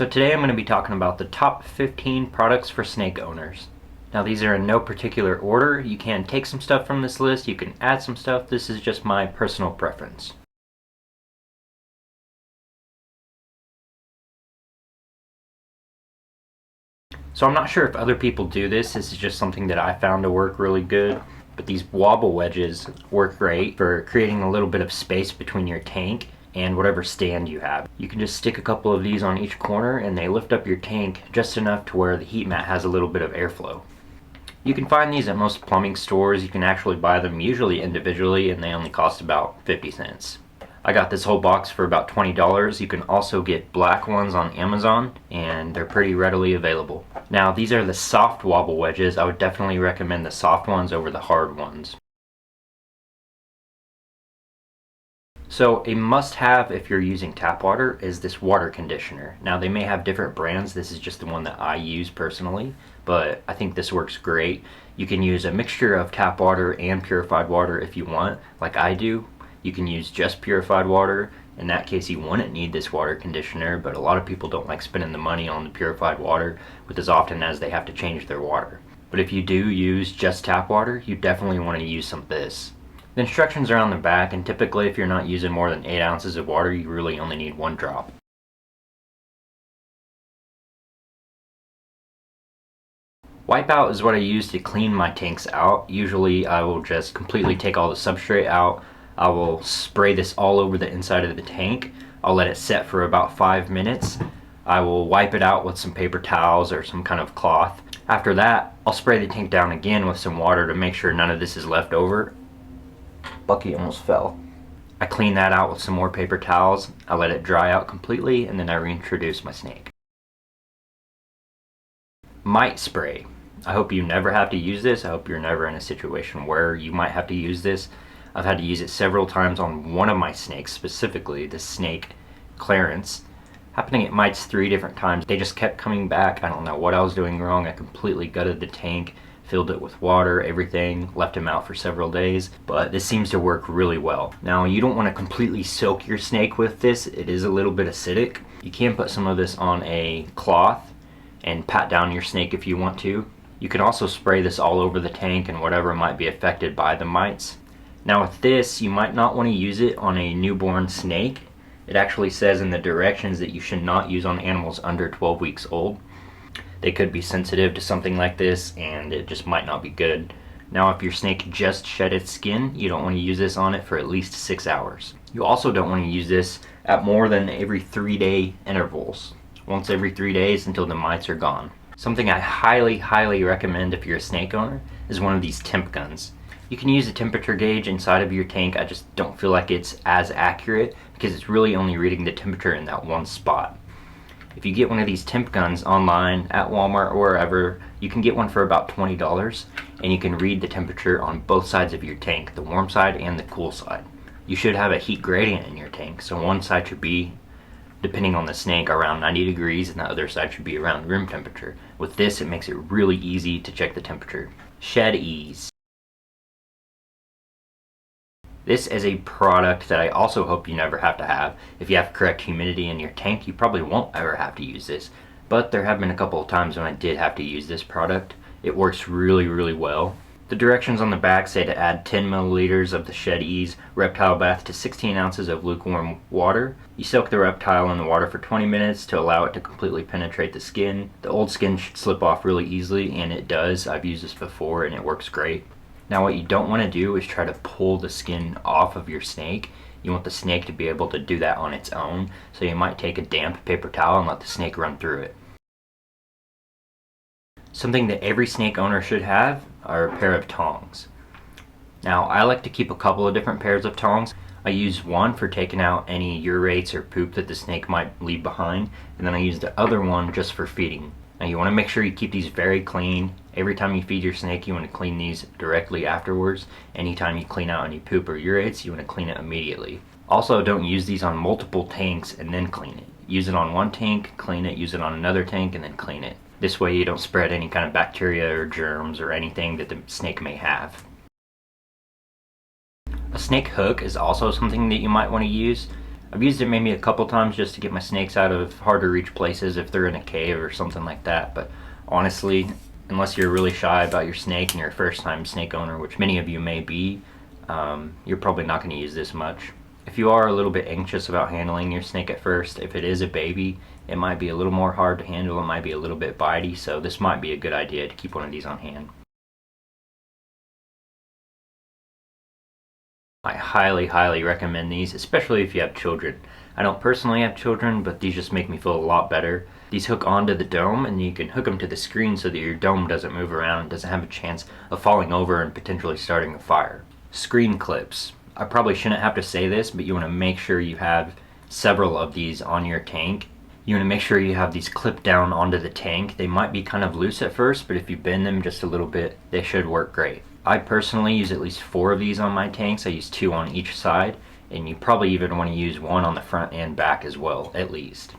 So today I'm going to be talking about the top 15 products for snake owners. Now these are in no particular order. You can take some stuff from this list, you can add some stuff. This is just my personal preference. So I'm not sure if other people do this. This is just something that I found to work really good. But these wobble wedges work great for creating a little bit of space between your tank and whatever stand you have. You can just stick a couple of these on each corner and they lift up your tank just enough to where the heat mat has a little bit of airflow. You can find these at most plumbing stores. You can actually buy them usually individually and they only cost about 50 cents. I got this whole box for about $20. You can also get black ones on Amazon and they're pretty readily available. Now these are the soft wobble wedges. I would definitely recommend the soft ones over the hard ones. So a must-have if you're using tap water is this water conditioner. Now they may have different brands. This is just the one that I use personally, but I think this works great. You can use a mixture of tap water and purified water if you want, like I do. You can use just purified water. In that case you wouldn't need this water conditioner, but a lot of people don't like spending the money on the purified water with as often as they have to change their water. But if you do use just tap water, you definitely want to use some of this. The instructions are on the back, and typically if you're not using more than 8 ounces of water, you really only need 1 drop. Wipeout is what I use to clean my tanks out. Usually I will just completely take all the substrate out. I will spray this all over the inside of the tank. I'll let it set for about 5 minutes. I will wipe it out with some paper towels or some kind of cloth. After that, I'll spray the tank down again with some water to make sure none of this is left over. Bucky almost fell. I clean that out with some more paper towels. I let it dry out completely and then I reintroduce my snake. Mite spray. I hope you never have to use this. I hope you're never in a situation where you might have to use this. I've had to use it several times on one of my snakes, specifically the snake Clarence. Happening at mites 3 different times. They just kept coming back. I don't know what I was doing wrong. I completely gutted the tank, filled it with water, everything, left him out for several days, but this seems to work really well. Now you don't want to completely soak your snake with this. It is a little bit acidic. You can put some of this on a cloth and pat down your snake if you want to. You can also spray this all over the tank and whatever might be affected by the mites. Now with this, you might not want to use it on a newborn snake. It actually says in the directions that you should not use on animals under 12 weeks old. They could be sensitive to something like this and it just might not be good. Now if your snake just shed its skin, you don't want to use this on it for at least 6 hours. You also don't want to use this at more than every 3-day intervals. Once every 3 days until the mites are gone. Something I highly recommend if you're a snake owner is one of these temp guns. You can use a temperature gauge inside of your tank. I just don't feel like it's as accurate because it's really only reading the temperature in that one spot. If you get one of these temp guns online at Walmart or wherever, you can get one for about $20 and you can read the temperature on both sides of your tank, the warm side and the cool side. You should have a heat gradient in your tank, so one side should be, depending on the snake, around 90 degrees and the other side should be around room temperature. With this, it makes it really easy to check the temperature. Shed Ease. This is a product that I also hope you never have to have. If you have correct humidity in your tank, you probably won't ever have to use this. But there have been a couple of times when I did have to use this product. It works really well. The directions on the back say to add 10 milliliters of the Shed Ease reptile bath to 16 ounces of lukewarm water. You soak the reptile in the water for 20 minutes to allow it to completely penetrate the skin. The old skin should slip off really easily, and it does. I've used this before and it works great. Now what you don't want to do is try to pull the skin off of your snake. You want the snake to be able to do that on its own, so you might take a damp paper towel and let the snake run through it. Something that every snake owner should have are a pair of tongs. Now I like to keep a couple of different pairs of tongs. I use one for taking out any urates or poop that the snake might leave behind, and then I use the other one just for feeding. Now you want to make sure you keep these very clean. Every time you feed your snake, you want to clean these directly afterwards. Anytime you clean out any poop or urates, you want to clean it immediately. Also, don't use these on multiple tanks and then clean it. Use it on one tank, clean it, use it on another tank, and then clean it. This way you don't spread any kind of bacteria or germs or anything that the snake may have. A snake hook is also something that you might want to use. I've used it maybe a couple times just to get my snakes out of hard to reach places if they're in a cave or something like that, but honestly, unless you're really shy about your snake and you're a first time snake owner, which many of you may be, you're probably not going to use this much. If you are a little bit anxious about handling your snake at first, if it is a baby, it might be a little more hard to handle, it might be a little bit bitey, so this might be a good idea to keep one of these on hand. I highly recommend these, especially if you have children. I don't personally have children, but these just make me feel a lot better. These hook onto the dome, and you can hook them to the screen so that your dome doesn't move around, doesn't have a chance of falling over and potentially starting a fire. Screen clips. I probably shouldn't have to say this, but you want to make sure you have several of these on your tank. You want to make sure you have these clipped down onto the tank. They might be kind of loose at first, but if you bend them just a little bit, they should work great. I personally use at least 4 of these on my tanks. I use 2 on each side, and you probably even want to use 1 on the front and back as well, at least.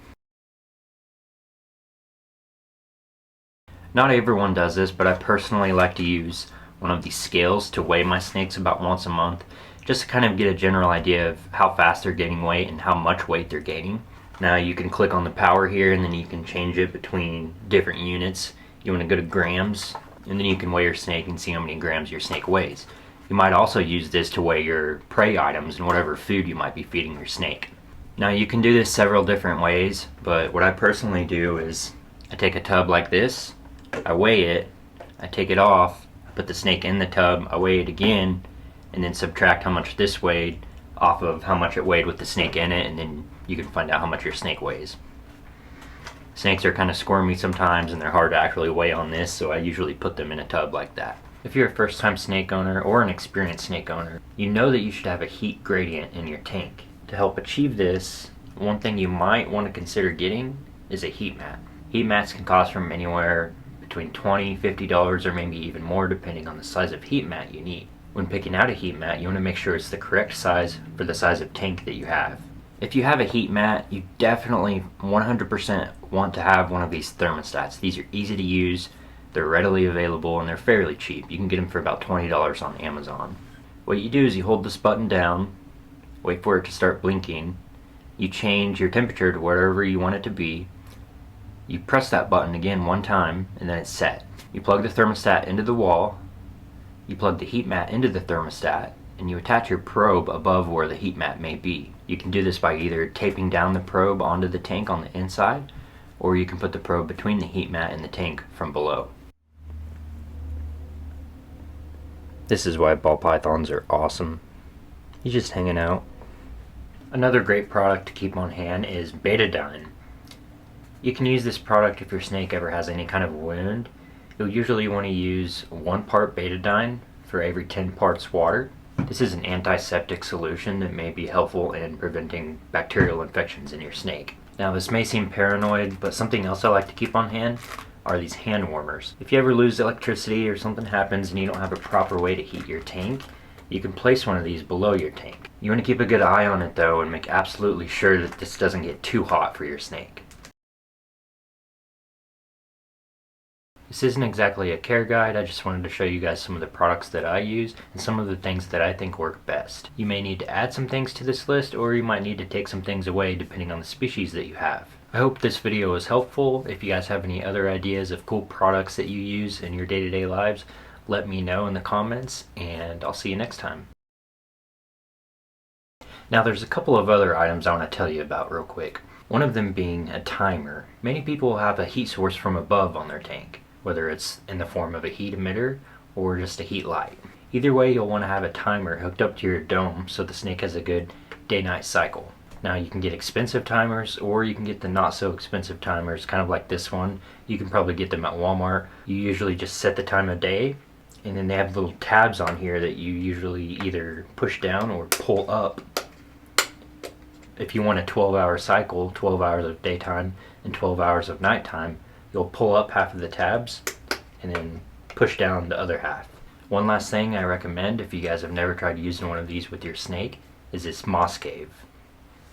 Not everyone does this, but I personally like to use one of these scales to weigh my snakes about once a month, just to kind of get a general idea of how fast they're gaining weight and how much weight they're gaining. Now you can click on the power here, and then you can change it between different units. You want to go to grams, and then you can weigh your snake and see how many grams your snake weighs. You might also use this to weigh your prey items and whatever food you might be feeding your snake. Now you can do this several different ways, but what I personally do is I take a tub like this, I weigh it, I take it off, I put the snake in the tub, I weigh it again, and then subtract how much this weighed off of how much it weighed with the snake in it, and then you can find out how much your snake weighs. Snakes are kind of squirmy sometimes and they're hard to actually weigh on this, so I usually put them in a tub like that. If you're a first time snake owner or an experienced snake owner, you know that you should have a heat gradient in your tank. To help achieve this, one thing you might want to consider getting is a heat mat. Heat mats can cost from anywhere between $20, $50 or maybe even more depending on the size of heat mat you need. When picking out a heat mat, you want to make sure it's the correct size for the size of tank that you have. If you have a heat mat, you definitely 100% want to have one of these thermostats. These are easy to use, they're readily available, and they're fairly cheap. You can get them for about $20 on Amazon. What you do is you hold this button down, wait for it to start blinking, you change your temperature to wherever you want it to be, you press that button again one time, and then it's set. You plug the thermostat into the wall, you plug the heat mat into the thermostat, and you attach your probe above where the heat mat may be. You can do this by either taping down the probe onto the tank on the inside, or you can put the probe between the heat mat and the tank from below. This is why ball pythons are awesome. He's just hanging out. Another great product to keep on hand is betadine. You can use this product if your snake ever has any kind of wound. You'll usually want to use 1 part betadine for every 10 parts water. This is an antiseptic solution that may be helpful in preventing bacterial infections in your snake. Now this may seem paranoid, but something else I like to keep on hand are these hand warmers. If you ever lose electricity or something happens and you don't have a proper way to heat your tank, you can place one of these below your tank. You want to keep a good eye on it though and make absolutely sure that this doesn't get too hot for your snake. This isn't exactly a care guide, I just wanted to show you guys some of the products that I use and some of the things that I think work best. You may need to add some things to this list, or you might need to take some things away depending on the species that you have. I hope this video was helpful. If you guys have any other ideas of cool products that you use in your day-to-day lives, let me know in the comments, and I'll see you next time. Now there's a couple of other items I want to tell you about real quick. One of them being a timer. Many people have a heat source from above on their tank, whether it's in the form of a heat emitter or just a heat light. Either way, you'll want to have a timer hooked up to your dome so the snake has a good day-night cycle. Now you can get expensive timers, or you can get the not so expensive timers, kind of like this one. You can probably get them at Walmart. You usually just set the time of day, and then they have little tabs on here that you usually either push down or pull up. If you want a 12-hour cycle, 12 hours of daytime and 12 hours of nighttime, you'll pull up half of the tabs and then push down the other half. One last thing I recommend if you guys have never tried using one of these with your snake is this moss cave.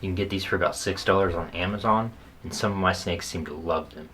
You can get these for about $6 on Amazon, and some of my snakes seem to love them.